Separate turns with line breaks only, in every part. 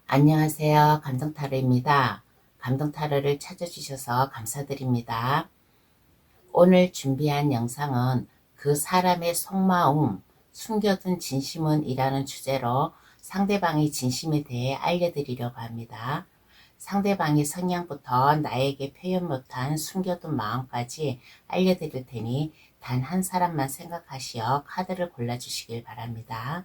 안녕하세요. 감정타로입니다. 감정타로를 찾아주셔서 감사드립니다. 오늘 준비한 영상은 그 사람의 속마음, 숨겨둔 진심은 이라는 주제로 상대방의 진심에 대해 알려드리려고 합니다. 상대방의 성향부터 나에게 표현 못한 숨겨둔 마음까지 알려드릴 테니 단 한 사람만 생각하시어 카드를 골라주시길 바랍니다.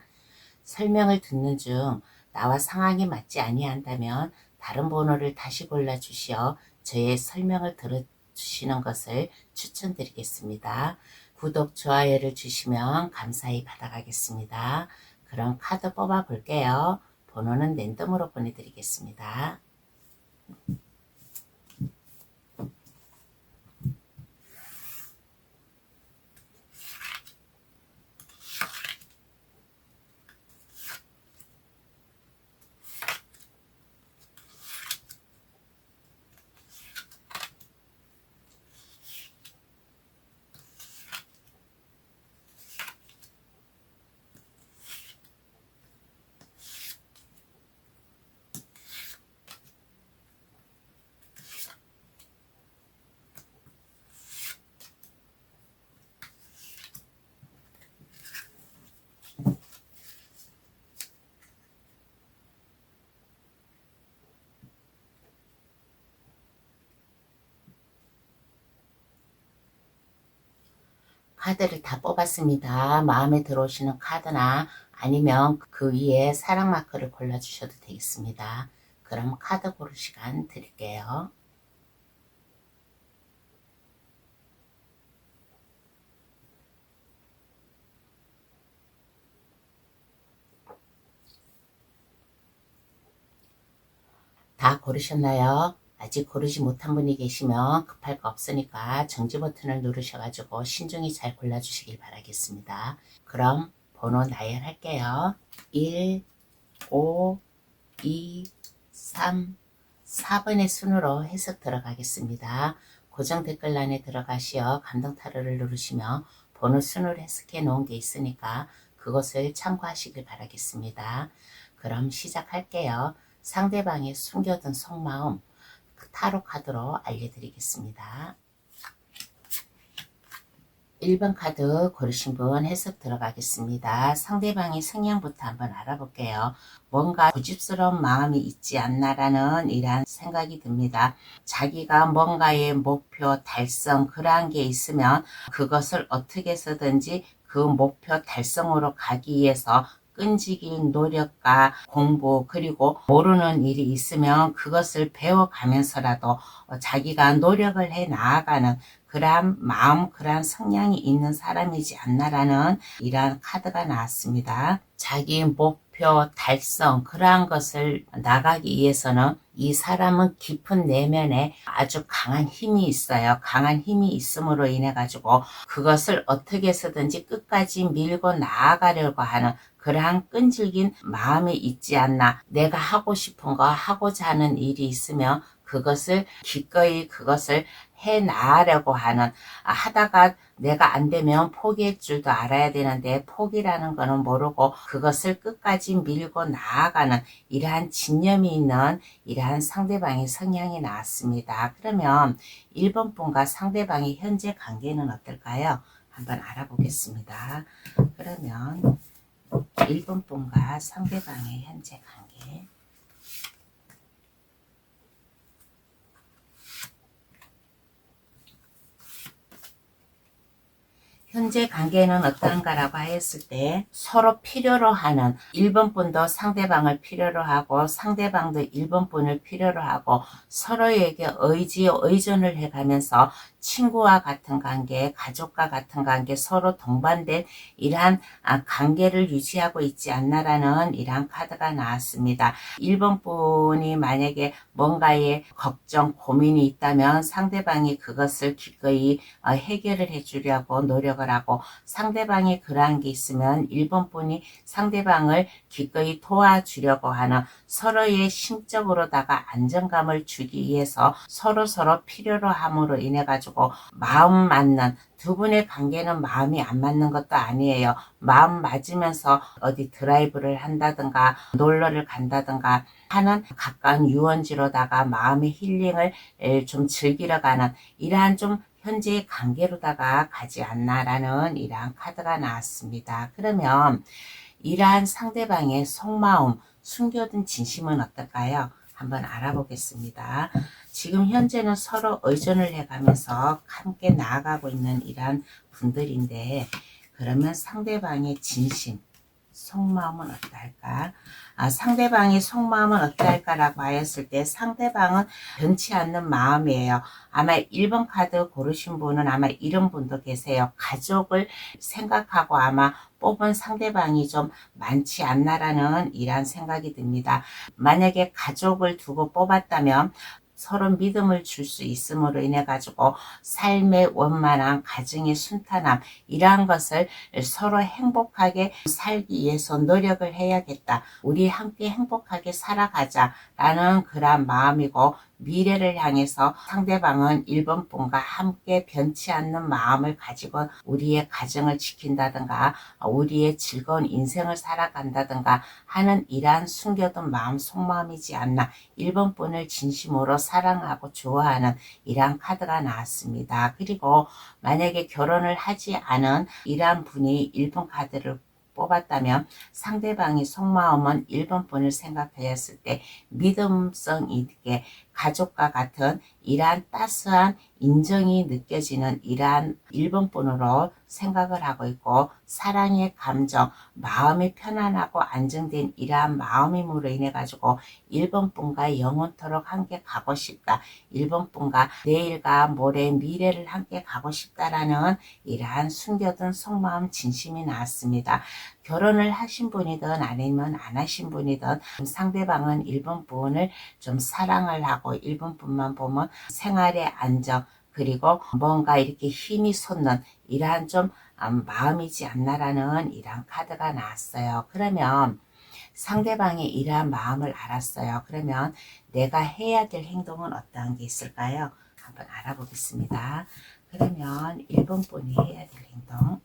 설명을 듣는 중 나와 상황이 맞지 아니한다면 다른 번호를 다시 골라주시어 저의 설명을 들어주시는 것을 추천드리겠습니다. 구독, 좋아요를 주시면 감사히 받아가겠습니다. 그럼 카드 뽑아 볼게요. 번호는 랜덤으로 보내드리겠습니다. 카드를 다 뽑았습니다. 마음에 들어오시는 카드나 아니면 그 위에 사랑 마크를 골라주셔도 되겠습니다. 그럼 카드 고를 시간 드릴게요. 다 고르셨나요? 아직 고르지 못한 분이 계시면 급할 거 없으니까 정지 버튼을 누르셔가지고 신중히 잘 골라주시길 바라겠습니다. 그럼 번호 나열할게요. 1, 5, 2, 3, 4번의 순으로 해석 들어가겠습니다. 고정 댓글란에 들어가시어 감동 타로를 누르시면 번호 순으로 해석해 놓은 게 있으니까 그것을 참고하시길 바라겠습니다. 그럼 시작할게요. 상대방의 숨겨둔 속마음 타로 카드로 알려드리겠습니다. 1번 카드 고르신 분 해석 들어가겠습니다. 상대방의 성향부터 한번 알아볼게요. 뭔가 고집스러운 마음이 있지 않나라는 이러한 생각이 듭니다. 자기가 뭔가의 목표 달성 그러한 게 있으면 그것을 어떻게 해서든지 그 목표 달성으로 가기 위해서 끈질긴 노력과 공부 그리고 모르는 일이 있으면 그것을 배워가면서라도 자기가 노력을 해 나아가는 그러한 마음, 그러한 성향이 있는 사람이지 않나라는 이러한 카드가 나왔습니다. 자기 목표 달성 그러한 것을 나가기 위해서는 이 사람은 깊은 내면에 아주 강한 힘이 있어요. 강한 힘이 있음으로 인해 가지고 그것을 어떻게 해서든지 끝까지 밀고 나아가려고 하는 그러한 끈질긴 마음이 있지 않나. 내가 하고 싶은 거 하고자 하는 일이 있으면 그것을 기꺼이 그것을 해 나가려고 하는 하다가 내가 안 되면 포기할 줄도 알아야 되는데 포기라는 거는 모르고 그것을 끝까지 밀고 나아가는 이러한 진념이 있는 이러한 상대방의 성향이 나왔습니다. 그러면 1번 분과 상대방의 현재 관계는 어떨까요? 한번 알아보겠습니다. 그러면 1번 분과 상대방의 현재 관계 현재 관계는 어떠한가라고 했을 때 서로 필요로 하는 1번 분도 상대방을 필요로 하고 상대방도 1번 분을 필요로 하고 서로에게 의존을 해가면서 친구와 같은 관계, 가족과 같은 관계, 서로 동반된 이러한 관계를 유지하고 있지 않나라는 이러한 카드가 나왔습니다. 1번 분이 만약에 뭔가에 걱정, 고민이 있다면 상대방이 그것을 기꺼이 해결을 해주려고 노력을 하고 상대방이 그러한 게 있으면 1번 분이 상대방을 기꺼이 도와주려고 하는 서로의 심적으로다가 안정감을 주기 위해서 서로 필요로 함으로 인해 가지고 마음 맞는 두 분의 관계는 마음이 안 맞는 것도 아니에요. 마음 맞으면서 어디 드라이브를 한다든가 놀러를 간다든가 하는 가까운 유원지로다가 마음의 힐링을 좀 즐기러 가는 이러한 좀 현재의 관계로다가 가지 않나라는 이러한 카드가 나왔습니다. 그러면 이러한 상대방의 속마음, 숨겨둔 진심은 어떨까요? 한번 알아보겠습니다. 지금 현재는 서로 의존을 해가면서 함께 나아가고 있는 이러한 분들인데, 그러면 상대방의 진심, 속마음은 어떨까? 상대방의 속마음은 어떨까라고 하였을 때 상대방은 변치 않는 마음이에요. 아마 1번 카드 고르신 분은 아마 이런 분도 계세요. 가족을 생각하고 아마 뽑은 상대방이 좀 많지 않나라는 이런 생각이 듭니다. 만약에 가족을 두고 뽑았다면 서로 믿음을 줄 수 있음으로 인해 가지고 삶의 원만한 가정의 순탄함 이러한 것을 서로 행복하게 살기 위해서 노력을 해야겠다. 우리 함께 행복하게 살아가자 라는 그런 마음이고, 미래를 향해서 상대방은 1번 분과 함께 변치 않는 마음을 가지고 우리의 가정을 지킨다든가 우리의 즐거운 인생을 살아간다든가 하는 이러한 숨겨둔 마음 속마음이지 않나. 1번 분을 진심으로 사랑하고 좋아하는 이러한 카드가 나왔습니다. 그리고 만약에 결혼을 하지 않은 이러한 분이 1번 카드를 뽑았다면 상대방의 속마음은 1번 분을 생각하였을 때 믿음성 있게 가족과 같은 이러한 따스한 인정이 느껴지는 이러한 1번 분으로 생각을 하고 있고, 사랑의 감정, 마음이 편안하고 안정된 이러한 마음임으로 인해 가지고 1번 분과 영원토록 함께 가고 싶다. 1번 분과 내일과 모레 미래를 함께 가고 싶다라는 이러한 숨겨둔 속마음 진심이 나왔습니다. 결혼을 하신 분이든 아니면 안 하신 분이든 상대방은 1번 분을 좀 사랑을 하고 1번 분만 보면 생활의 안정, 그리고 뭔가 이렇게 힘이 솟는 이러한 좀 마음이지 않나라는 이러한 카드가 나왔어요. 그러면 상대방의 이러한 마음을 알았어요. 그러면 내가 해야 될 행동은 어떠한 게 있을까요? 한번 알아보겠습니다. 그러면 1번 분이 해야 될 행동,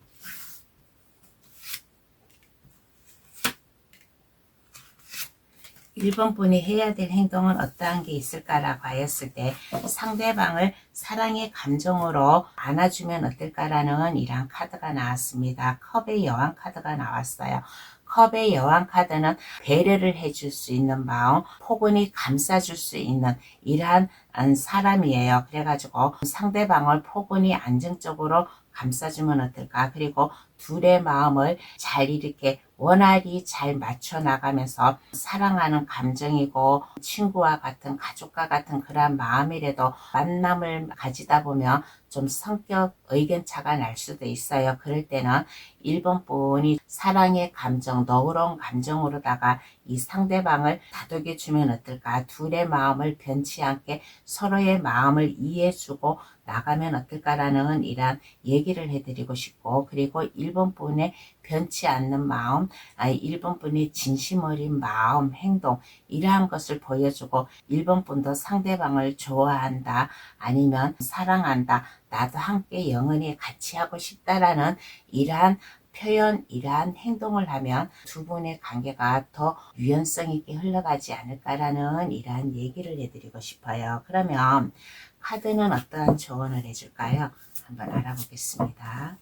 1번 분이 해야 될 행동은 어떠한 게 있을까라고 하였을 때 상대방을 사랑의 감정으로 안아주면 어떨까라는 이러한 카드가 나왔습니다. 컵의 여왕 카드가 나왔어요. 컵의 여왕 카드는 배려를 해줄 수 있는 마음, 포근히 감싸줄 수 있는 이러한 사람이에요. 그래가지고 상대방을 포근히 안정적으로 감싸주면 어떨까. 그리고 둘의 마음을 잘 이렇게 원활히 잘 맞춰 나가면서 사랑하는 감정이고 친구와 같은 가족과 같은 그런 마음이라도 만남을 가지다 보면 좀 성격 의견차가 날 수도 있어요. 그럴 때는 1번 분이 사랑의 감정, 너그러운 감정으로다가 이 상대방을 다독여 주면 어떨까. 둘의 마음을 변치 않게 서로의 마음을 이해해주고 나가면 어떨까라는 이런 얘기를 해드리고 싶고, 그리고 1번 분의 변치 않는 마음, 1번 분의 진심 어린 마음, 행동 이러한 것을 보여주고 1번 분도 상대방을 좋아한다, 아니면 사랑한다, 나도 함께 영원히 같이 하고 싶다라는 이러한 표현, 이러한 행동을 하면 두 분의 관계가 더 유연성 있게 흘러가지 않을까라는 이러한 얘기를 해드리고 싶어요. 그러면 카드는 어떠한 조언을 해줄까요? 한번 알아보겠습니다.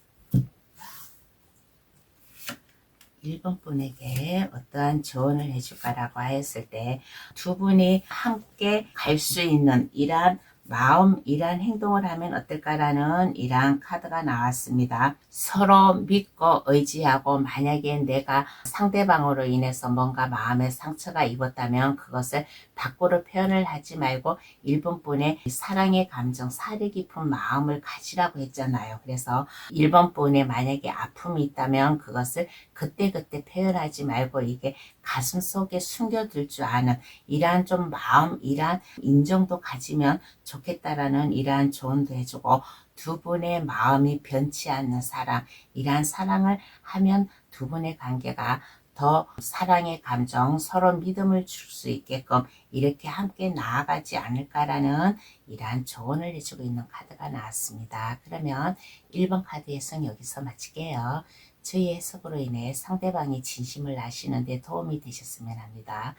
1번 분에게 어떠한 조언을 해줄까라고 하였을 때 두 분이 함께 갈 수 있는 이러한 마음, 이러한 행동을 하면 어떨까라는 이러한 카드가 나왔습니다. 서로 믿고 의지하고, 만약에 내가 상대방으로 인해서 뭔가 마음에 상처가 입었다면 그것을 밖으로 표현을 하지 말고 1번 분의 사랑의 감정, 사려 깊은 마음을 가지라고 했잖아요. 그래서 1번 분에 만약에 아픔이 있다면 그것을 그때그때 표현하지 말고 이게 가슴 속에 숨겨둘 줄 아는 이러한 좀 마음, 이러한 인정도 가지면 좋겠다라는 이러한 조언도 해주고, 두 분의 마음이 변치 않는 사랑, 이러한 사랑을 하면 두 분의 관계가 더 사랑의 감정, 서로 믿음을 줄 수 있게끔 이렇게 함께 나아가지 않을까라는 이러한 조언을 해주고 있는 카드가 나왔습니다. 그러면 1번 카드 해석 여기서 마칠게요. 저희 해석으로 인해 상대방이 진심을 아시는 데 도움이 되셨으면 합니다.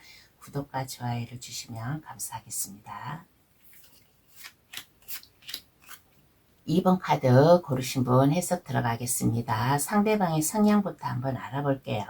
구독과 좋아요를 주시면 감사하겠습니다. 2번 카드 고르신 분 해석 들어가겠습니다. 상대방의 성향부터 한번 알아볼게요.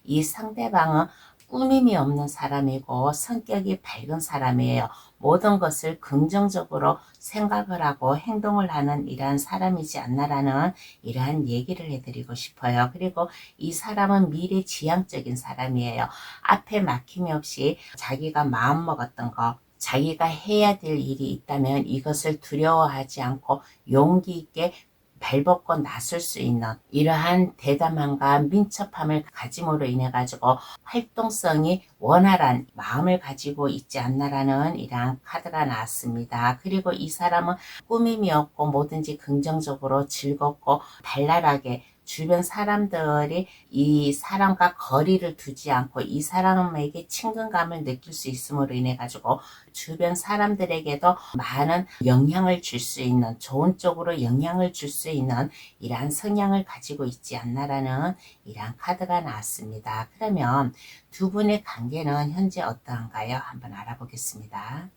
이 상대방은 꾸밈이 없는 사람이고 성격이 밝은 사람이에요. 모든 것을 긍정적으로 생각을 하고 행동을 하는 이러한 사람이지 않나라는 이러한 얘기를 해드리고 싶어요. 그리고 이 사람은 미래지향적인 사람이에요. 앞에 막힘이 없이 자기가 마음먹었던 거, 자기가 해야 될 일이 있다면 이것을 두려워하지 않고 용기 있게 발벗고 나설 수 있는 이러한 대담함과 민첩함을 가짐으로 인해 가지고 활동성이 원활한 마음을 가지고 있지 않나라는 이러한 카드가 나왔습니다. 그리고 이 사람은 꾸밈이 없고 뭐든지 긍정적으로 즐겁고 발랄하게 주변 사람들이 이 사람과 거리를 두지 않고 이 사람에게 친근감을 느낄 수 있음으로 인해 가지고 주변 사람들에게도 많은 영향을 줄 수 있는, 좋은 쪽으로 영향을 줄 수 있는 이러한 성향을 가지고 있지 않나라는 이러한 카드가 나왔습니다. 그러면 두 분의 관계는 현재 어떠한가요? 한번 알아보겠습니다.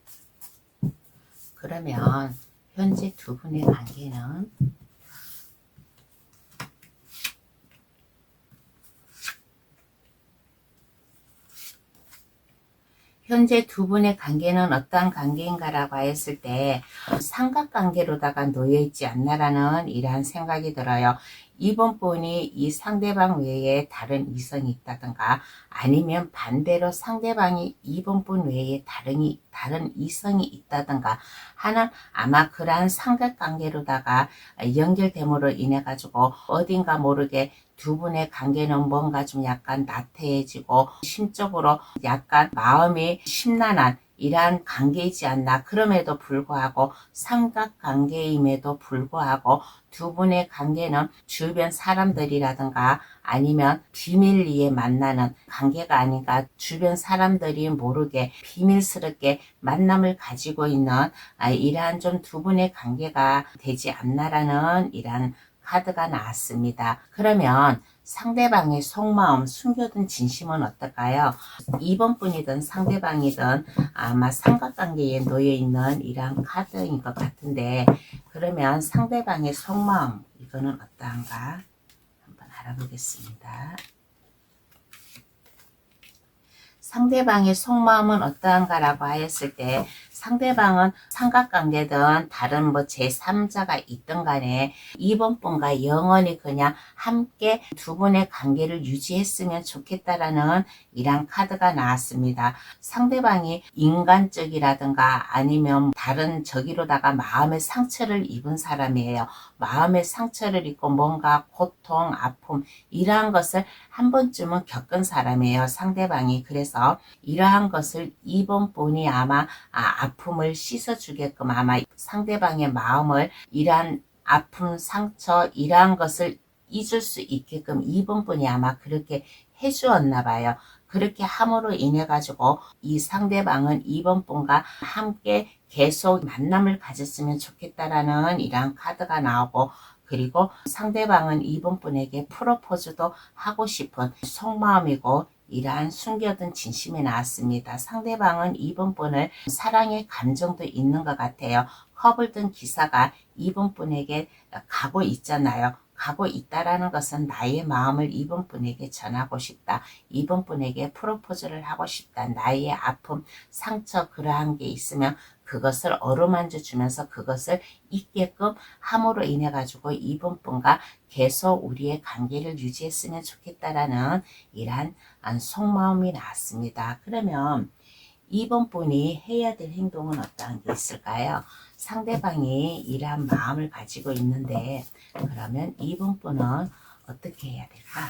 그러면 현재 두 분의 관계는 현재 두 분의 관계는 어떠한 관계인가라고 했을 때 삼각관계로다가 놓여있지 않나라는 이러한 생각이 들어요. 이번 분이 이 상대방 외에 다른 이성이 있다든가 아니면 반대로 상대방이 이번 분 외에 다른 이성이 있다든가 하는 아마 그러한 삼각관계로다가 연결됨으로 인해 가지고 어딘가 모르게 두 분의 관계는 뭔가 좀 약간 나태해지고 심적으로 약간 마음이 심란한 이러한 관계이지 않나. 그럼에도 불구하고 삼각관계임에도 불구하고 두 분의 관계는 주변 사람들이라든가 아니면 비밀리에 만나는 관계가 아닌가. 주변 사람들이 모르게 비밀스럽게 만남을 가지고 있는 이러한 좀 두 분의 관계가 되지 않나라는 이러한 카드가 나왔습니다. 그러면 상대방의 속마음, 숨겨둔 진심은 어떨까요? 2번 분이든 상대방이든 아마 삼각관계에 놓여있는 이러한 카드인 것 같은데 그러면 상대방의 속마음 이거는 어떠한가 한번 알아보겠습니다. 상대방의 속마음은 어떠한가 라고 하였을 때 상대방은 삼각관계든 다른 뭐 제3자가 있든 간에 이번 분과 영원히 그냥 함께 두 분의 관계를 유지했으면 좋겠다라는 이런 카드가 나왔습니다. 상대방이 인간적이라든가 아니면 다른 저기로다가 마음의 상처를 입은 사람이에요. 마음의 상처를 입고 뭔가 고통, 아픔 이러한 것을 한 번쯤은 겪은 사람이에요. 상대방이. 그래서 이러한 것을 이번 분이 아마 아픔을 씻어주게끔 아마 상대방의 마음을 이러한 아픔, 상처 이러한 것을 잊을 수 있게끔 이번 분이 아마 그렇게 해주었나 봐요. 그렇게 함으로 인해 가지고 이 상대방은 이번 분과 함께 계속 만남을 가졌으면 좋겠다라는 이러한 카드가 나오고 그리고 상대방은 이번 분에게 프로포즈도 하고 싶은 속마음이고 이러한 숨겨둔 진심이 나왔습니다. 상대방은 이번 분을 사랑의 감정도 있는 것 같아요. 컵을 든 기사가 이번 분에게 가고 있잖아요. 가고 있다라는 것은 나의 마음을 이번 분에게 전하고 싶다. 이번 분에게 프로포즈를 하고 싶다. 나의 아픔, 상처 그러한 게 있으면 그것을 어루만져 주면서 그것을 잊게끔 함으로 인해 가지고 이번 분과 계속 우리의 관계를 유지했으면 좋겠다라는 이러한 속마음이 나왔습니다. 그러면 이번 분이 해야 될 행동은 어떠한 게 있을까요? 상대방이 이러한 마음을 가지고 있는데 그러면 이번 분은 어떻게 해야 될까?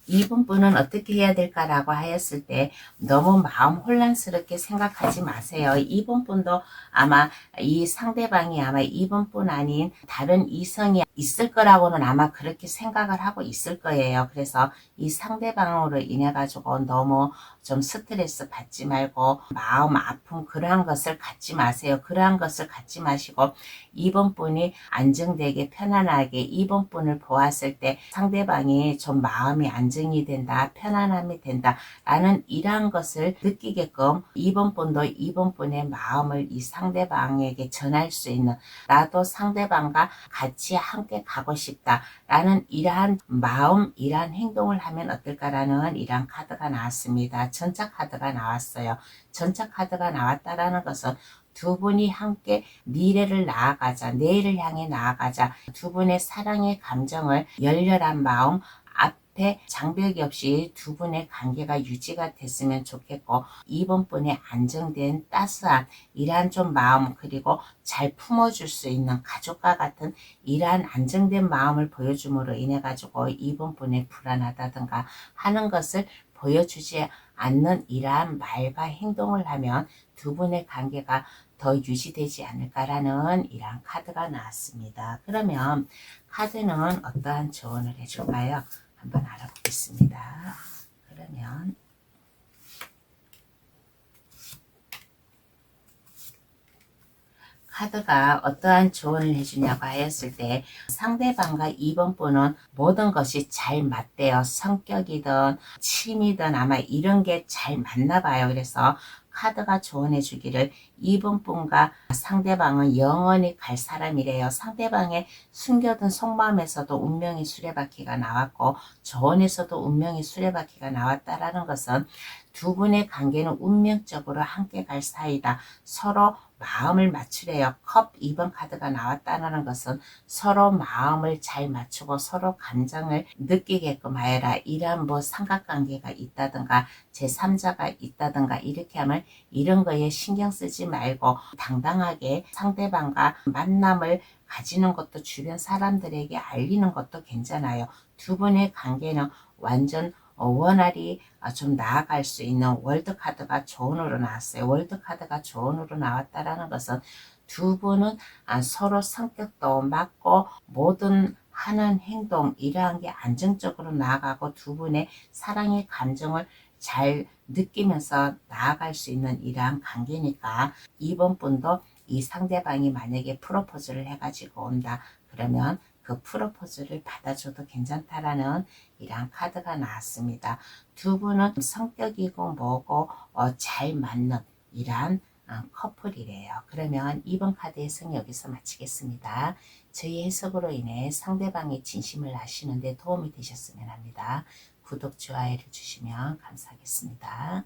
이번 분은 어떻게 해야 될까라고 하였을 때 너무 마음 혼란스럽게 생각하지 마세요. 이번 분도 아마 이 상대방이 아마 이번 분 아닌 다른 이성이 있을 거라고는 아마 그렇게 생각을 하고 있을 거예요. 그래서 이 상대방으로 인해 가지고 너무 좀 스트레스 받지 말고 마음 아픔 그러한 것을 갖지 마세요. 그러한 것을 갖지 마시고 이번 분이 안정되게 편안하게 이번 분을 보았을 때 상대방이 좀 마음이 안정이 된다, 편안함이 된다 라는 이러한 것을 느끼게끔 이번 분도 이번 분의 마음을 이 상대방에게 전할 수 있는, 나도 상대방과 같이 함께 가고 싶다 라는 이러한 마음, 이러한 행동을 하면 어떨까라는 이러한 카드가 나왔습니다. 전차 카드가 나왔어요. 전차 카드가 나왔다라는 것은 두 분이 함께 미래를 나아가자, 내일을 향해 나아가자, 두 분의 사랑의 감정을 열렬한 마음, 앞에 장벽이 없이 두 분의 관계가 유지가 됐으면 좋겠고 이번 분의 안정된 따스한 이러한 좀 마음, 그리고 잘 품어줄 수 있는 가족과 같은 이러한 안정된 마음을 보여줌으로 인해 가지고 이번 분의 불안하다든가 하는 것을 보여주지 않는 이러한 말과 행동을 하면 두 분의 관계가 더 유지되지 않을까라는 이러한 카드가 나왔습니다. 그러면 카드는 어떠한 조언을 해줄까요? 한번 알아보겠습니다. 그러면 카드가 어떠한 조언을 해주냐고 하였을 때 상대방과 이번 분은 모든 것이 잘 맞대요. 성격이든 취미든 아마 이런 게 잘 맞나 봐요. 그래서 카드가 조언해 주기를 이번 분과 상대방은 영원히 갈 사람이래요. 상대방의 숨겨둔 속마음에서도 운명의 수레바퀴가 나왔고 조언에서도 운명의 수레바퀴가 나왔다라는 것은 두 분의 관계는 운명적으로 함께 갈 사이다. 서로 마음을 맞추래요. 컵 2번 카드가 나왔다는 것은 서로 마음을 잘 맞추고 서로 감정을 느끼게끔 하여라. 이러한 뭐 삼각관계가 있다든가 제3자가 있다든가 이렇게 하면 이런 거에 신경 쓰지 말고 당당하게 상대방과 만남을 가지는 것도 주변 사람들에게 알리는 것도 괜찮아요. 두 분의 관계는 완전 원활히 좀 나아갈 수 있는 월드카드가 조언으로 나왔어요. 월드카드가 조언으로 나왔다라는 것은 두 분은 서로 성격도 맞고 모든 하는 행동 이러한 게 안정적으로 나아가고 두 분의 사랑의 감정을 잘 느끼면서 나아갈 수 있는 이러한 관계니까 이번 분도 이 상대방이 만약에 프로포즈를 해가지고 온다 그러면 그 프로포즈를 받아줘도 괜찮다라는 이러한 카드가 나왔습니다. 두 분은 성격이고 뭐고 잘 맞는 이러한 커플이래요. 그러면 이번 카드 해석 여기서 마치겠습니다. 저희 해석으로 인해 상대방의 진심을 아시는데 도움이 되셨으면 합니다. 구독, 좋아요를 주시면 감사하겠습니다.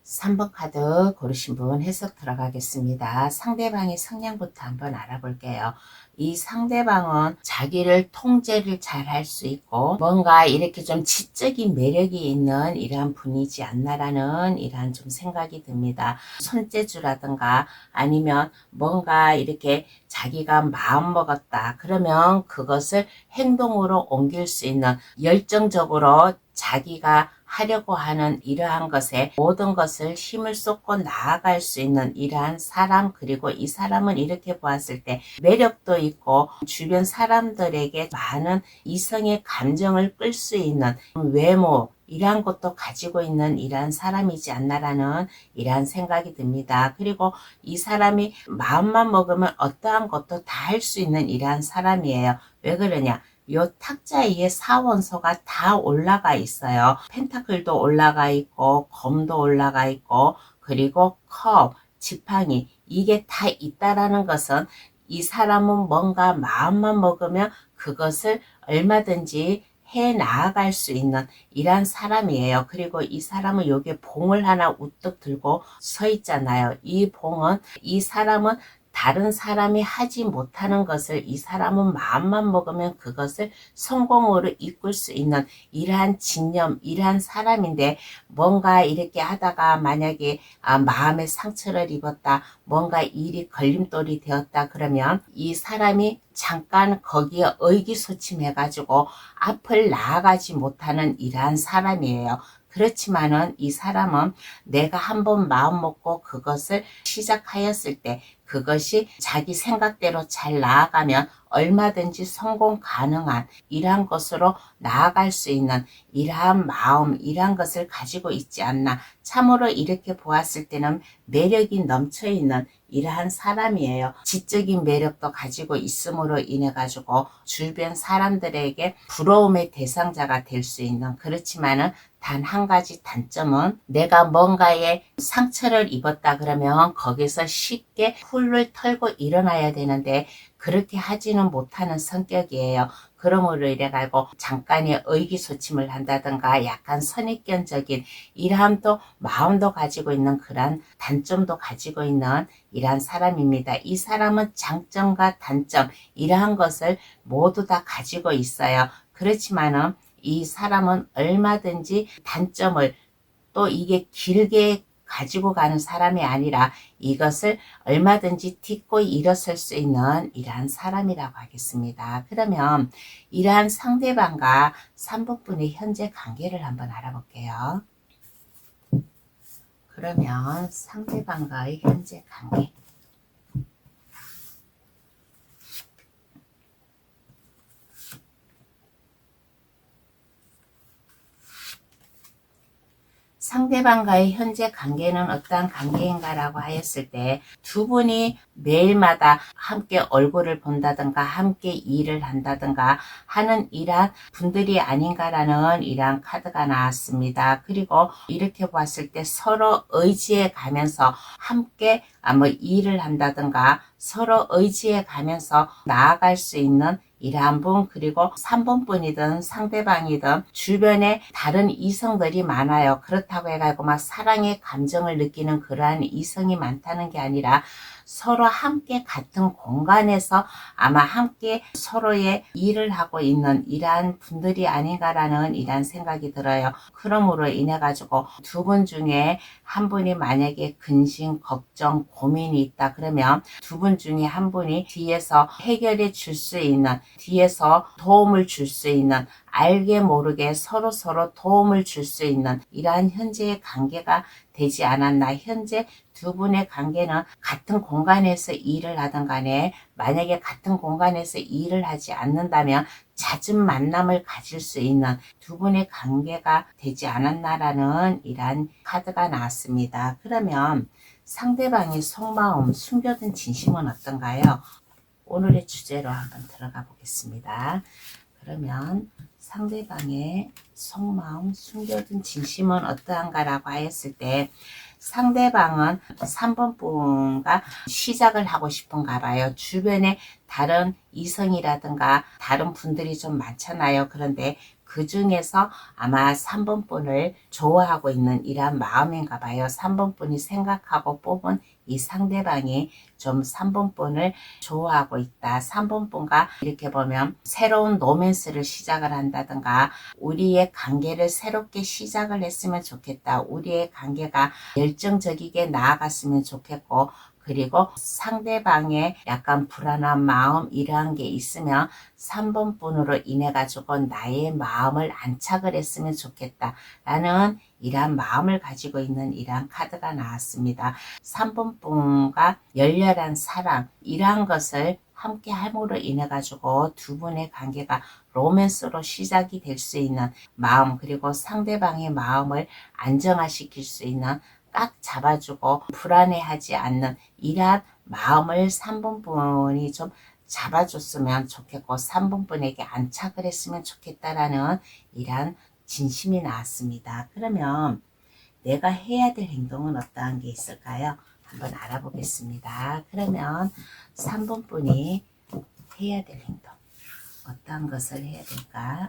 3번 카드 고르신 분 해석 들어가겠습니다. 상대방의 성향부터 한번 알아볼게요. 이 상대방은 자기를 통제를 잘 할 수 있고 뭔가 이렇게 좀 지적인 매력이 있는 이러한 분이지 않나라는 이러한 좀 생각이 듭니다. 손재주라든가 아니면 뭔가 이렇게 자기가 마음 먹었다 그러면 그것을 행동으로 옮길 수 있는 열정적으로 자기가 하려고 하는 이러한 것에 모든 것을 힘을 쏟고 나아갈 수 있는 이러한 사람, 그리고 이 사람은 이렇게 보았을 때 매력도 있고 주변 사람들에게 많은 이성의 감정을 끌 수 있는 외모 이러한 것도 가지고 있는 이러한 사람이지 않나라는 이러한 생각이 듭니다. 그리고 이 사람이 마음만 먹으면 어떠한 것도 다 할 수 있는 이러한 사람이에요. 왜 그러냐? 요 탁자 위에 사원소가 다 올라가 있어요. 펜타클도 올라가 있고 검도 올라가 있고 그리고 컵, 지팡이 이게 다 있다라는 것은 이 사람은 뭔가 마음만 먹으면 그것을 얼마든지 해 나아갈 수 있는 이러한 사람이에요. 그리고 이 사람은 여기에 봉을 하나 우뚝 들고 서 있잖아요. 이 봉은 이 사람은 다른 사람이 하지 못하는 것을 이 사람은 마음만 먹으면 그것을 성공으로 이끌 수 있는 이러한 진념, 이러한 사람인데 뭔가 이렇게 하다가 만약에 마음의 상처를 입었다, 뭔가 일이 걸림돌이 되었다 그러면 이 사람이 잠깐 거기에 의기소침해가지고 앞을 나아가지 못하는 이러한 사람이에요. 그렇지만은 이 사람은 내가 한번 마음 먹고 그것을 시작하였을 때 그것이 자기 생각대로 잘 나아가면 얼마든지 성공 가능한 이러한 것으로 나아갈 수 있는 이러한 마음, 이러한 것을 가지고 있지 않나. 참으로 이렇게 보았을 때는 매력이 넘쳐있는 이러한 사람이에요. 지적인 매력도 가지고 있음으로 인해 가지고 주변 사람들에게 부러움의 대상자가 될 수 있는, 그렇지만은 단 한 가지 단점은 내가 뭔가에 상처를 입었다 그러면 거기서 쉽게 훌을 털고 일어나야 되는데 그렇게 하지는 못하는 성격이에요. 그러므로 이래가지고 잠깐의 의기소침을 한다든가 약간 선입견적인 이러함도 마음도 가지고 있는 그런 단점도 가지고 있는 이러한 사람입니다. 이 사람은 장점과 단점 이러한 것을 모두 다 가지고 있어요. 그렇지만은 이 사람은 얼마든지 단점을 또 이게 길게 가지고 가는 사람이 아니라 이것을 얼마든지 딛고 일어설 수 있는 이러한 사람이라고 하겠습니다. 그러면 이러한 상대방과 3번분의 현재 관계를 한번 알아볼게요. 그러면 상대방과의 현재 관계. 상대방과의 현재 관계는 어떠한 관계인가 라고 하였을 때 두 분이 매일마다 함께 얼굴을 본다든가 함께 일을 한다든가 하는 이러한 분들이 아닌가라는 이러한 카드가 나왔습니다. 그리고 이렇게 봤을 때 서로 의지해 가면서 함께 일을 한다든가 서로 의지해 가면서 나아갈 수 있는 이러한 분, 그리고 3번분이든 상대방이든 주변에 다른 이성들이 많아요. 그렇다고 해가지고 막 사랑의 감정을 느끼는 그러한 이성이 많다는 게 아니라 서로 함께 같은 공간에서 아마 함께 서로의 일을 하고 있는 이러한 분들이 아닌가라는 이러한 생각이 들어요. 그러므로 인해 가지고 두 분 중에 한 분이 만약에 근심, 걱정, 고민이 있다 그러면 두 분 중에 한 분이 뒤에서 해결해 줄 수 있는, 뒤에서 도움을 줄 수 있는, 알게 모르게 서로 도움을 줄 수 있는 이러한 현재의 관계가 되지 않았나. 현재 두 분의 관계는 같은 공간에서 일을 하든 간에 만약에 같은 공간에서 일을 하지 않는다면 잦은 만남을 가질 수 있는 두 분의 관계가 되지 않았나라는 이러한 카드가 나왔습니다. 그러면 상대방의 속마음, 숨겨둔 진심은 어떤가요? 오늘의 주제로 한번 들어가 보겠습니다. 그러면 상대방의 속마음, 숨겨둔 진심은 어떠한가라고 하였을 때 상대방은 3번 분과 시작을 하고 싶은가 봐요. 주변에 다른 이성이라든가 다른 분들이 좀 많잖아요. 그런데 그 중에서 아마 3번 분을 좋아하고 있는 이러한 마음인가 봐요. 3번 분이 생각하고 뽑은 이 상대방이 좀 3번 분을 좋아하고 있다. 3번 분과 이렇게 보면 새로운 로맨스를 시작을 한다든가 우리의 관계를 새롭게 시작을 했으면 좋겠다. 우리의 관계가 열정적이게 나아갔으면 좋겠고, 그리고 상대방의 약간 불안한 마음 이러한 게 있으면 3번 분으로 인해 가지고 나의 마음을 안착을 했으면 좋겠다 라는 이러한 마음을 가지고 있는 이러한 카드가 나왔습니다. 3번 분과 열렬한 사랑 이러한 것을 함께 함으로 인해 가지고 두 분의 관계가 로맨스로 시작이 될 수 있는 마음, 그리고 상대방의 마음을 안정화시킬 수 있는, 꽉 잡아주고 불안해하지 않는 이러한 마음을 3번 분이 좀 잡아줬으면 좋겠고 3번 분에게 안착을 했으면 좋겠다라는 이러한 진심이 나왔습니다. 그러면 내가 해야 될 행동은 어떠한 게 있을까요? 한번 알아보겠습니다. 그러면 3번 분이 해야 될 행동 어떠한 것을 해야 될까?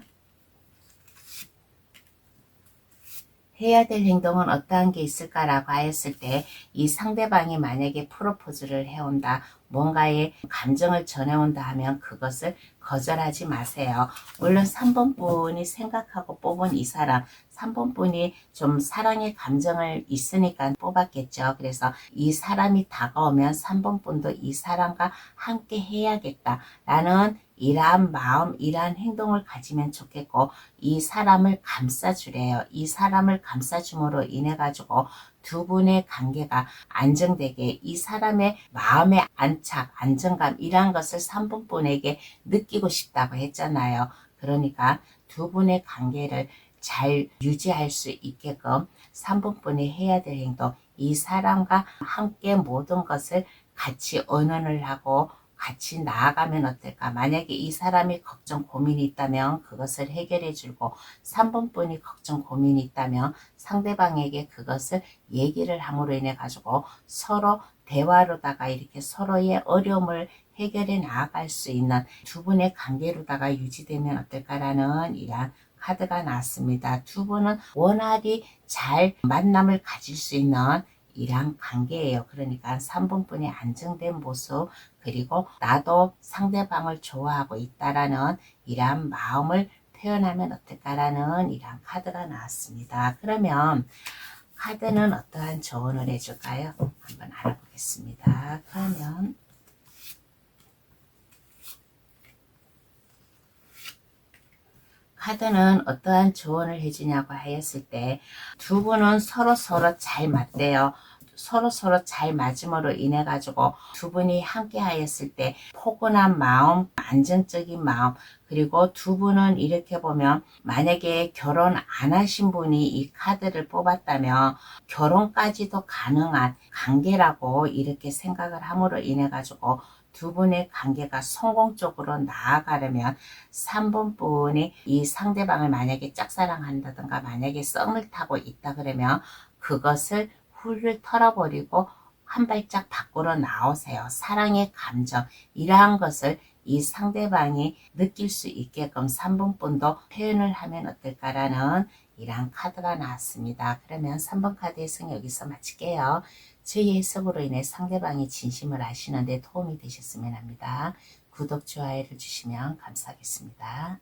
해야 될 행동은 어떠한 게 있을까라고 하였을 때 이 상대방이 만약에 프로포즈를 해온다, 뭔가의 감정을 전해온다 하면 그것을 거절하지 마세요. 물론 3번 분이 생각하고 뽑은 이 사람, 3번 분이 좀 사랑의 감정을 있으니까 뽑았겠죠. 그래서 이 사람이 다가오면 3번 분도 이 사람과 함께 해야겠다라는 이러한 마음, 이러한 행동을 가지면 좋겠고 이 사람을 감싸주래요. 이 사람을 감싸줌으로 인해 가지고 두 분의 관계가 안정되게 이 사람의 마음의 안착, 안정감 이러한 것을 3번분에게 느끼고 싶다고 했잖아요. 그러니까 두 분의 관계를 잘 유지할 수 있게끔 3번분이 해야 될 행동, 이 사람과 함께 모든 것을 같이 의논을 하고 같이 나아가면 어떨까? 만약에 이 사람이 걱정 고민이 있다면 그것을 해결해 주고 3번분이 걱정 고민이 있다면 상대방에게 그것을 얘기를 함으로 인해 가지고 서로 대화로다가 이렇게 서로의 어려움을 해결해 나아갈 수 있는 두 분의 관계로다가 유지되면 어떨까라는 이러한 카드가 나왔습니다. 두 분은 원활히 잘 만남을 가질 수 있는 이러한 관계예요. 그러니까 3번분이 안정된 모습, 그리고 나도 상대방을 좋아하고 있다라는 이러한 마음을 표현하면 어떨까라는 이러한 카드가 나왔습니다. 그러면 카드는 어떠한 조언을 해줄까요? 한번 알아보겠습니다. 그러면 카드는 어떠한 조언을 해주냐고 하였을 때 두 분은 서로 잘 맞대요. 서로 잘 맞음으로 인해 가지고 두 분이 함께 하였을 때 포근한 마음, 안정적인 마음, 그리고 두 분은 이렇게 보면 만약에 결혼 안 하신 분이 이 카드를 뽑았다면 결혼까지도 가능한 관계라고 이렇게 생각을 함으로 인해 가지고 두 분의 관계가 성공적으로 나아가려면 3번 분이 이 상대방을 만약에 짝사랑한다든가 만약에 썸을 타고 있다 그러면 그것을 훌을 털어버리고 한 발짝 밖으로 나오세요. 사랑의 감정 이러한 것을 이 상대방이 느낄 수 있게끔 3번 분도 표현을 하면 어떨까라는 이러한 카드가 나왔습니다. 그러면 3번 카드 해석 여기서 마칠게요. 저희 해석으로 인해 상대방이 진심을 아시는데 도움이 되셨으면 합니다. 구독, 좋아요를 주시면 감사하겠습니다.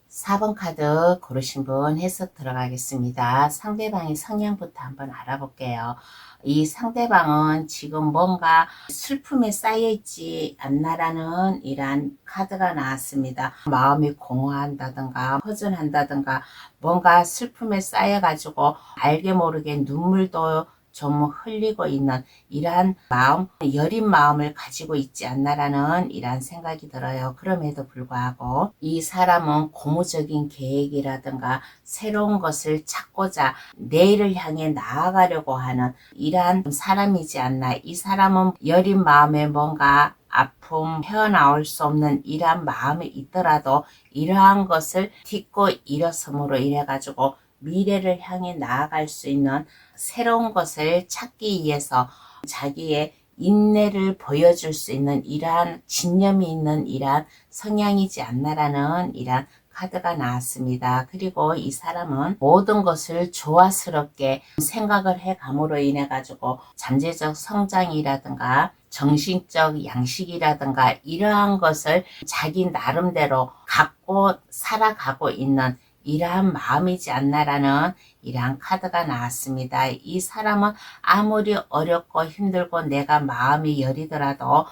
4번 카드 고르신 분 해석 들어가겠습니다. 상대방의 성향부터 한번 알아볼게요. 이 상대방은 지금 뭔가 슬픔에 쌓여있지 않나라는 이러한 카드가 나왔습니다. 마음이 공허한다든가 허전한다든가 뭔가 슬픔에 쌓여가지고 알게 모르게 눈물도 좀 흘리고 있는 이러한 마음, 여린 마음을 가지고 있지 않나라는 이러한 생각이 들어요. 그럼에도 불구하고 이 사람은 고무적인 계획이라든가 새로운 것을 찾고자 내일을 향해 나아가려고 하는 이러한 사람이지 않나. 이 사람은 여린 마음에 뭔가 아픔, 헤어나올 수 없는 이러한 마음이 있더라도 이러한 것을 딛고 일어섬으로 인해 가지고 미래를 향해 나아갈 수 있는 새로운 것을 찾기 위해서 자기의 인내를 보여줄 수 있는 이러한 진념이 있는 이러한 성향이지 않나라는 이러한 카드가 나왔습니다. 그리고 이 사람은 모든 것을 조화스럽게 생각을 해감으로 인해 가지고 잠재적 성장이라든가 정신적 양식이라든가 이러한 것을 자기 나름대로 갖고 살아가고 있는 이러한 마음이지 않나라는 이러한 카드가 나왔습니다. 이 사람은 아무리 어렵고 힘들고 내가 마음이 여리더라도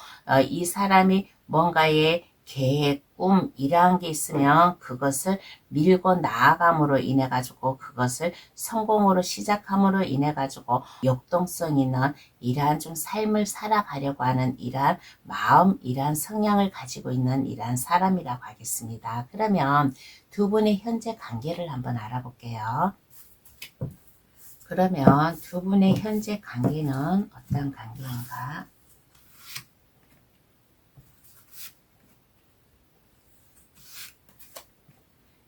이 사람이 뭔가의 계획, 꿈 이러한 게 있으면 그것을 밀고 나아감으로 인해 가지고 그것을 성공으로 시작함으로 인해 가지고 역동성 있는 이러한 좀 삶을 살아가려고 하는 이러한 마음, 이러한 성향을 가지고 있는 이러한 사람이라고 하겠습니다. 그러면 두 분의 현재 관계를 한번 알아볼게요. 그러면 두 분의 현재 관계는 어떤 관계인가?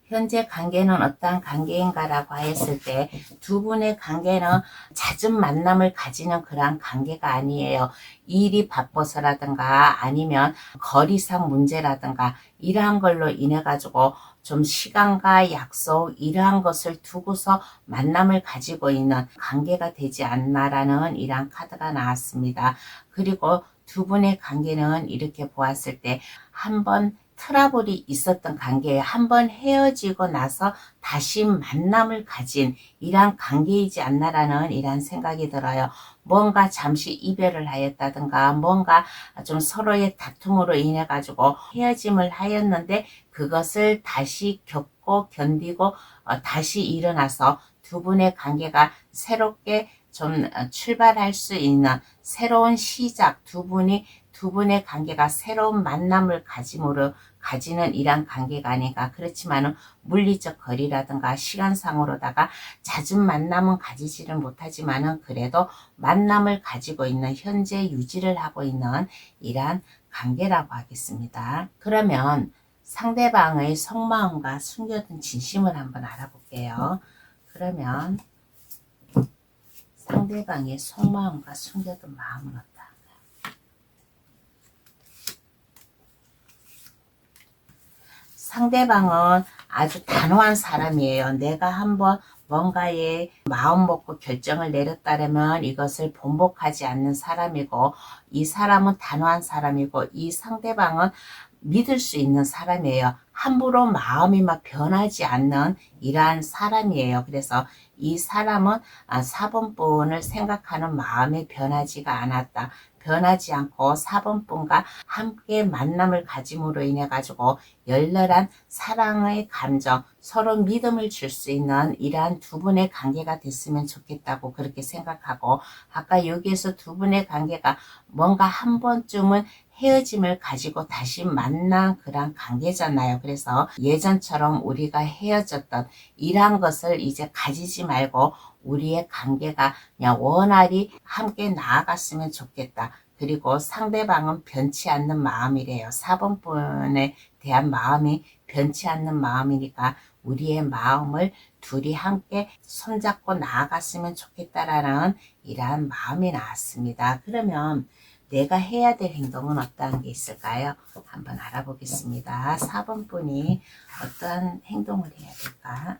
현재 관계는 어떠한 관계인가라고 하였을 때 두 분의 관계는 잦은 만남을 가지는 그러한 관계가 아니에요. 일이 바빠서라든가 아니면 거리상 문제라든가 이러한 걸로 인해 가지고 좀 시간과 약속 이러한 것을 두고서 만남을 가지고 있는 관계가 되지 않나라는 이러한 카드가 나왔습니다. 그리고 두 분의 관계는 이렇게 보았을 때 한번 트러블이 있었던 관계에 한번 헤어지고 나서 다시 만남을 가진 이러한 관계이지 않나라는 이러한 생각이 들어요. 뭔가 잠시 이별을 하였다든가 뭔가 좀 서로의 다툼으로 인해 가지고 헤어짐을 하였는데 그것을 다시 겪고 견디고 다시 일어나서 두 분의 관계가 새롭게 좀 출발할 수 있는 새로운 시작, 두 분의 관계가 새로운 만남을 가지는 이런 관계가 아닌가. 그렇지만은 물리적 거리라든가 시간상으로다가 잦은 만남은 가지지를 못하지만은 그래도 만남을 가지고 있는, 현재 유지를 하고 있는 이러한 관계라고 하겠습니다. 그러면 상대방의 속마음과 숨겨둔 진심을 한번 알아볼게요. 그러면 상대방의 속마음과 숨겨둔 마음은 어떠한가요? 상대방은 아주 단호한 사람이에요. 내가 한번 뭔가에 마음 먹고 결정을 내렸다면 이것을 번복하지 않는 사람이고, 이 사람은 단호한 사람이고, 이 상대방은 믿을 수 있는 사람이에요. 함부로 마음이 막 변하지 않는 이러한 사람이에요. 그래서 이 사람은 4번분을 생각하는 마음이 변하지가 않았다. 변하지 않고 4번분과 함께 만남을 가짐으로 인해 가지고 열렬한 사랑의 감정, 서로 믿음을 줄 수 있는 이러한 두 분의 관계가 됐으면 좋겠다고 그렇게 생각하고, 아까 여기에서 두 분의 관계가 뭔가 한 번쯤은 헤어짐을 가지고 다시 만난 그런 관계잖아요. 그래서 예전처럼 우리가 헤어졌던 이러한 것을 이제 가지지 말고 우리의 관계가 그냥 원활히 함께 나아갔으면 좋겠다. 그리고 상대방은 변치 않는 마음이래요. 4번분에 대한 마음이 변치 않는 마음이니까 우리의 마음을 둘이 함께 손잡고 나아갔으면 좋겠다라는 이러한 마음이 나왔습니다. 그러면 내가 해야 될 행동은 어떠한 게 있을까요? 한번 알아보겠습니다. 4번분이 어떠한 행동을 해야 될까?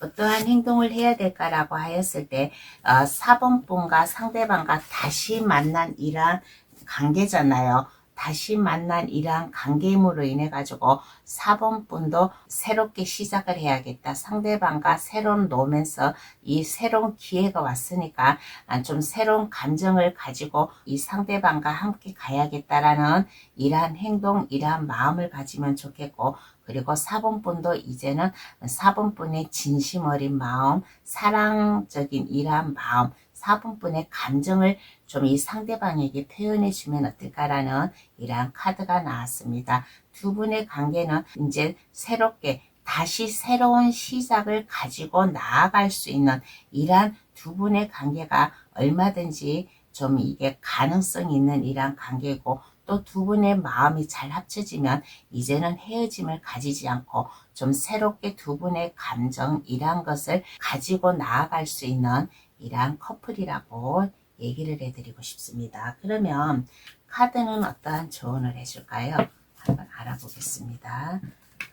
어떠한 행동을 해야 될까라고 하였을 때 4번분과 상대방과 다시 만난 이러한 관계잖아요. 다시 만난 이러한 관계임으로 인해 가지고 4번분도 새롭게 시작을 해야겠다. 상대방과 새로운 노면서 이 새로운 기회가 왔으니까 좀 새로운 감정을 가지고 이 상대방과 함께 가야겠다라는 이러한 행동, 이러한 마음을 가지면 좋겠고, 그리고 4번분도 이제는 4번분의 진심 어린 마음, 사랑적인 이러한 마음, 4번분의 감정을 좀 이 상대방에게 표현해 주면 어떨까라는 이러한 카드가 나왔습니다. 두 분의 관계는 이제 새롭게 다시 새로운 시작을 가지고 나아갈 수 있는 이러한 두 분의 관계가 얼마든지 좀 이게 가능성이 있는 이러한 관계고, 또 두 분의 마음이 잘 합쳐지면 이제는 헤어짐을 가지지 않고 좀 새롭게 두 분의 감정, 이러한 것을 가지고 나아갈 수 있는 이러한 커플이라고 얘기를 해드리고 싶습니다. 그러면 카드는 어떠한 조언을 해줄까요? 한번 알아보겠습니다.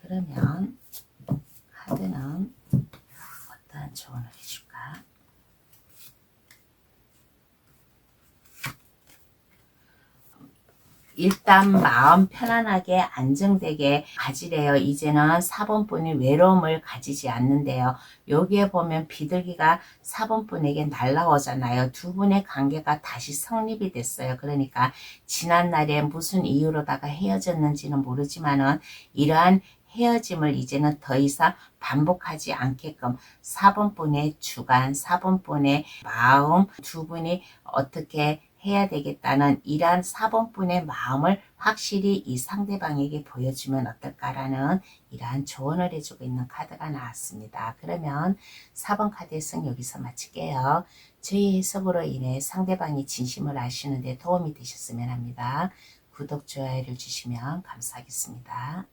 그러면 카드는 어떠한 조언을 해줄까? 일단 마음 편안하게 안정되게 가지래요. 이제는 4번분이 외로움을 가지지 않는데요. 여기에 보면 비둘기가 4번분에게 날라오잖아요. 두 분의 관계가 다시 성립이 됐어요. 그러니까 지난날에 무슨 이유로다가 헤어졌는지는 모르지만은 이러한 헤어짐을 이제는 더 이상 반복하지 않게끔 4번분의 주관, 4번분의 마음, 두 분이 어떻게 해야 되겠다는 이러한 4번분의 마음을 확실히 이 상대방에게 보여주면 어떨까라는 이러한 조언을 해주고 있는 카드가 나왔습니다. 그러면 4번 카드 해석 여기서 마칠게요. 저희 해석으로 인해 상대방이 진심을 아시는데 도움이 되셨으면 합니다. 구독, 좋아요를 주시면 감사하겠습니다.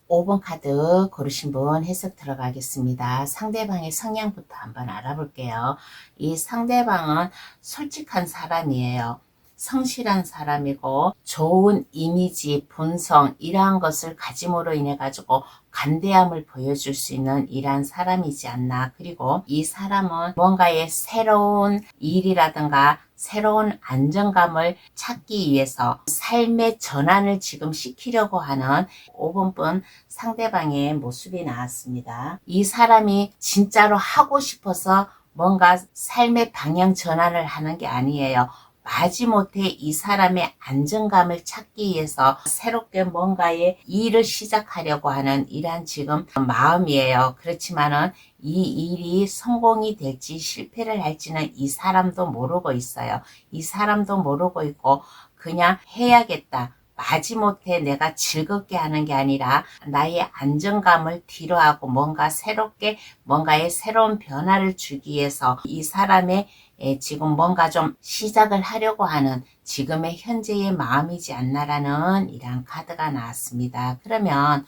5번 카드 고르신 분 해석 들어가겠습니다. 상대방의 성향부터 한번 알아볼게요. 이 상대방은 솔직한 사람이에요. 성실한 사람이고 좋은 이미지, 본성 이러한 것을 가짐으로 인해 가지고 관대함을 보여줄 수 있는 이러한 사람이지 않나. 그리고 이 사람은 뭔가의 새로운 일이라든가 새로운 안정감을 찾기 위해서 삶의 전환을 지금 시키려고 하는 5번분 상대방의 모습이 나왔습니다. 이 사람이 진짜로 하고 싶어서 뭔가 삶의 방향 전환을 하는 게 아니에요. 마지못해 이 사람의 안정감을 찾기 위해서 새롭게 뭔가의 일을 시작하려고 하는 이러한 지금 마음이에요. 그렇지만은 이 일이 성공이 될지 실패를 할지는 이 사람도 모르고 있어요. 이 사람도 모르고 있고 그냥 해야겠다. 마지못해 내가 즐겁게 하는 게 아니라 나의 안정감을 뒤로하고 뭔가 새롭게 뭔가의 새로운 변화를 주기 위해서 이 사람의 지금 뭔가 좀 시작을 하려고 하는 지금의 현재의 마음이지 않나라는 이런 카드가 나왔습니다. 그러면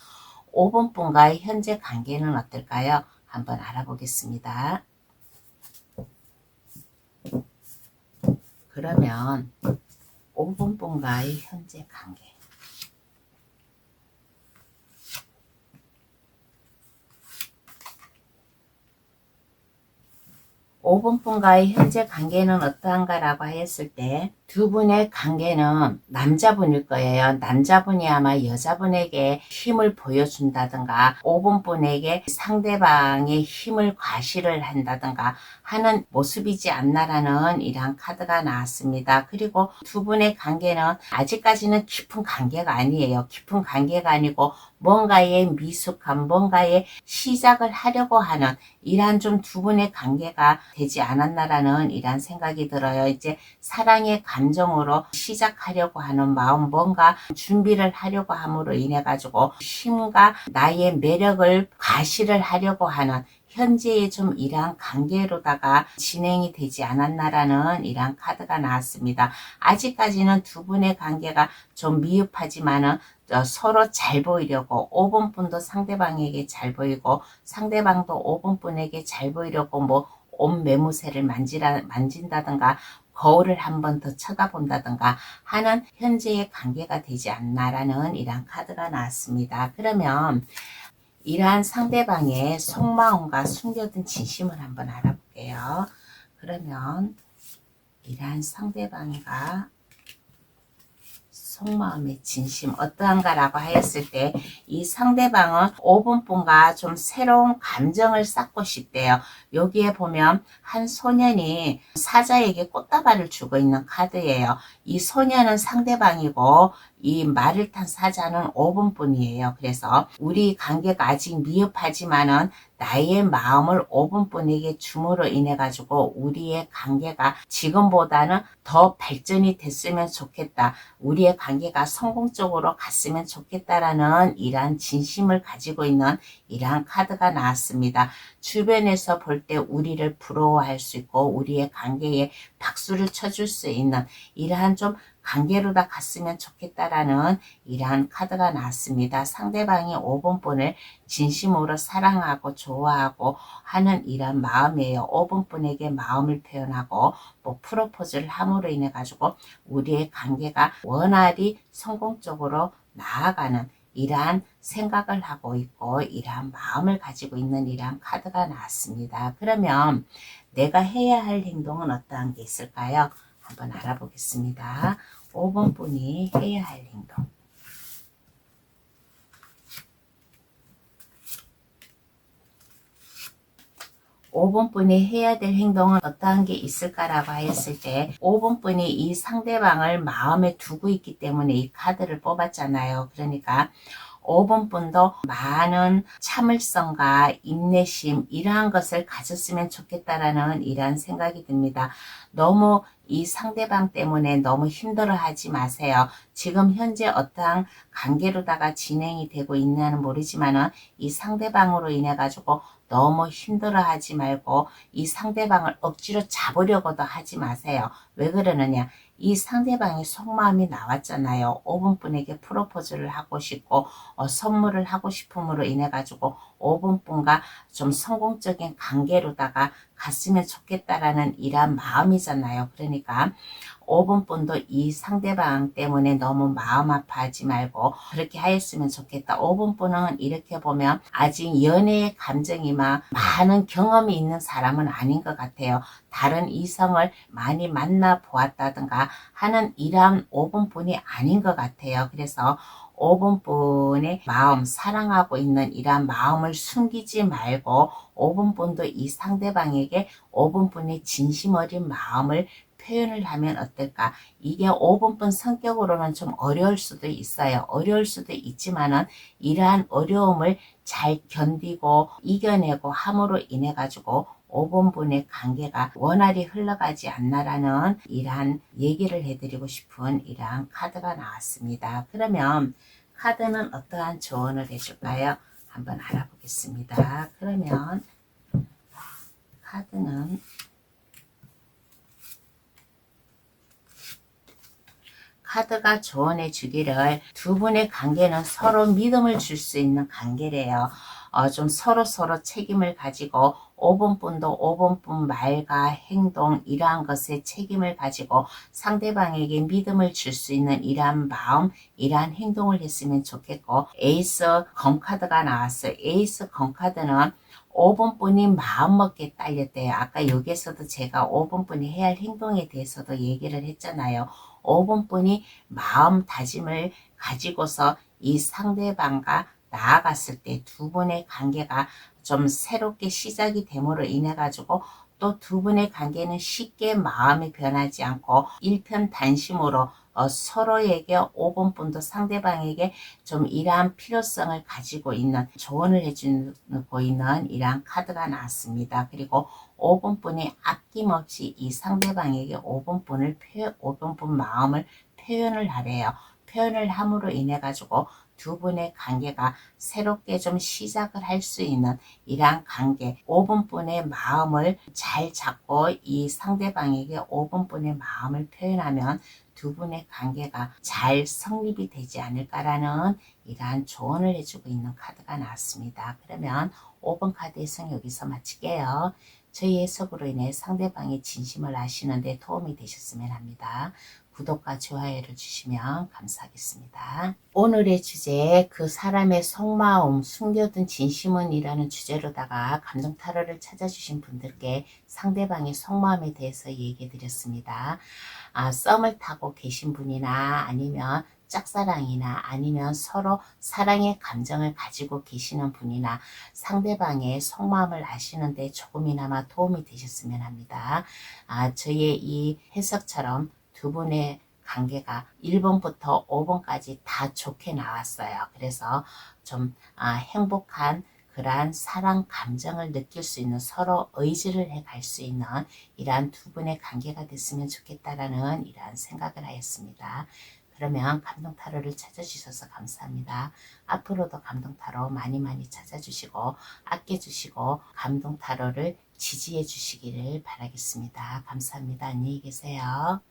5번분과의 현재 관계는 어떨까요? 한번 알아보겠습니다. 그러면 5번분과의 현재 관계. 5번분과의 현재 관계는 어떠한가라고 했을 때 두 분의 관계는 남자분일 거예요. 남자분이 아마 여자분에게 힘을 보여준다든가 5번분에게 상대방의 힘을 과시를 한다든가 하는 모습이지 않나라는 이러한 카드가 나왔습니다. 그리고 두 분의 관계는 아직까지는 깊은 관계가 아니에요. 깊은 관계가 아니고 뭔가의 미숙함, 뭔가의 시작을 하려고 하는 이러한 좀 두 분의 관계가 되지 않았나라는 이러한 생각이 들어요. 이제 사랑의 감정으로 시작하려고 하는 마음, 뭔가 준비를 하려고 함으로 인해 가지고 힘과 나의 매력을 과시를 하려고 하는 현재의 좀 이러한 관계로다가 진행이 되지 않았나라는 이러한 카드가 나왔습니다. 아직까지는 두 분의 관계가 좀 미흡하지만은 서로 잘 보이려고 5번분도 상대방에게 잘 보이고 상대방도 5번분에게 잘 보이려고 뭐 옷 매무새를 만진다든가 거울을 한 번 더 쳐다본다든가 하는 현재의 관계가 되지 않나라는 이러한 카드가 나왔습니다. 그러면 이러한 상대방의 속마음과 숨겨둔 진심을 한번 알아볼게요. 그러면 이러한 상대방과 속마음의 진심 어떠한가라고 하였을 때 이 상대방은 5번분과 좀 새로운 감정을 쌓고 싶대요. 여기에 보면 한 소년이 사자에게 꽃다발을 주고 있는 카드예요. 이 소년은 상대방이고 이 말을 탄 사자는 5번분이에요. 그래서 우리 관계가 아직 미흡하지만은 나의 마음을 5번분에게 줌으로 인해 가지고 우리의 관계가 지금보다는 더 발전이 됐으면 좋겠다. 우리의 관계가 성공적으로 갔으면 좋겠다라는 이러한 진심을 가지고 있는 이러한 카드가 나왔습니다. 주변에서 볼 때 우리를 부러워할 수 있고 우리의 관계에 박수를 쳐줄 수 있는 이러한 좀 관계로 다 갔으면 좋겠다라는 이러한 카드가 나왔습니다. 상대방이 5번분을 진심으로 사랑하고 좋아하고 하는 이러한 마음이에요. 5번분에게 마음을 표현하고 뭐 프로포즈를 함으로 인해 가지고 우리의 관계가 원활히 성공적으로 나아가는 이러한 생각을 하고 있고 이러한 마음을 가지고 있는 이러한 카드가 나왔습니다. 그러면 내가 해야 할 행동은 어떠한 게 있을까요? 한번 알아보겠습니다. 5번분이 해야 할 행동. 5번분이 해야 될 행동은 어떠한 게 있을까라고 했을 때 5번분이 이 상대방을 마음에 두고 있기 때문에 이 카드를 뽑았잖아요. 그러니까 5번분도 많은 참을성과 인내심 이러한 것을 가졌으면 좋겠다라는 이러한 생각이 듭니다. 너무 이 상대방 때문에 너무 힘들어하지 마세요. 지금 현재 어떠한 관계로다가 진행이 되고 있냐는 모르지만은 이 상대방으로 인해 가지고 너무 힘들어하지 말고 이 상대방을 억지로 잡으려고도 하지 마세요. 왜 그러느냐? 이 상대방의 속마음이 나왔잖아요. 5번분에게 프로포즈를 하고 싶고 선물을 하고 싶음으로 인해 가지고 5번분과 좀 성공적인 관계로다가 갔으면 좋겠다라는 이러한 마음이잖아요. 그러니까 5번분도 이 상대방 때문에 너무 마음 아파하지 말고 그렇게 하였으면 좋겠다. 5번분은 이렇게 보면 아직 연애의 감정이 막 많은 경험이 있는 사람은 아닌 것 같아요. 다른 이성을 많이 만나 보았다든가 하는 이러한 5번분이 아닌 것 같아요. 그래서 5번분의 마음, 사랑하고 있는 이러한 마음을 숨기지 말고 5번분도 이 상대방에게 5번분의 진심 어린 마음을 표현을 하면 어떨까? 이게 5번분 성격으로는 좀 어려울 수도 있어요. 어려울 수도 있지만은 이러한 어려움을 잘 견디고 이겨내고 함으로 인해 가지고 5번분의 관계가 원활히 흘러가지 않나라는 이러한 얘기를 해드리고 싶은 이러한 카드가 나왔습니다. 그러면 카드는 어떠한 조언을 해줄까요? 한번 알아보겠습니다. 그러면 카드는 카드가 조언해 주기를 두 분의 관계는 서로 믿음을 줄 수 있는 관계래요. 좀 서로 책임을 가지고 5번분도 5번분 말과 행동 이러한 것에 책임을 가지고 상대방에게 믿음을 줄 수 있는 이러한 마음 이러한 행동을 했으면 좋겠고 에이스 검카드가 나왔어요. 에이스 검카드는 5번분이 마음먹기에 딸렸대요. 아까 여기에서도 제가 5번분이 해야 할 행동에 대해서도 얘기를 했잖아요. 5번분이 마음 다짐을 가지고서 이 상대방과 나아갔을 때 두 분의 관계가 좀 새롭게 시작이 됨으로 인해 가지고 또 두 분의 관계는 쉽게 마음이 변하지 않고 일편단심으로 서로에게 5번분도 상대방에게 좀 이러한 필요성을 가지고 있는 조언을 해주고 있는 이러한 카드가 나왔습니다. 그리고 5번분이 아낌없이 이 상대방에게 5번분 마음을 표현을 하래요. 표현을 함으로 인해 가지고 두 분의 관계가 새롭게 좀 시작을 할 수 있는 이러한 관계 5번분의 마음을 잘 잡고 이 상대방에게 5번분의 마음을 표현하면 두 분의 관계가 잘 성립이 되지 않을까라는 이러한 조언을 해주고 있는 카드가 나왔습니다. 그러면 5번 카드 해석 여기서 마칠게요. 저희 해석으로 인해 상대방이 진심을 아시는데 도움이 되셨으면 합니다. 구독과 좋아요를 주시면 감사하겠습니다. 오늘의 주제 그 사람의 속마음 숨겨둔 진심은 이라는 주제로다가 감정 타로를 찾아주신 분들께 상대방의 속마음에 대해서 얘기해 드렸습니다. 썸을 타고 계신 분이나 아니면 짝사랑이나 아니면 서로 사랑의 감정을 가지고 계시는 분이나 상대방의 속마음을 아시는데 조금이나마 도움이 되셨으면 합니다. 저의 이 해석처럼 두 분의 관계가 1번부터 5번까지 다 좋게 나왔어요. 그래서 좀 행복한 그러한 사랑 감정을 느낄 수 있는 서로 의지를 해 갈 수 있는 이러한 두 분의 관계가 됐으면 좋겠다라는 이러한 생각을 하였습니다. 그러면 감동타로를 찾아주셔서 감사합니다. 앞으로도 감동타로 많이 찾아주시고 아껴주시고 감동타로를 지지해 주시기를 바라겠습니다. 감사합니다. 안녕히 계세요.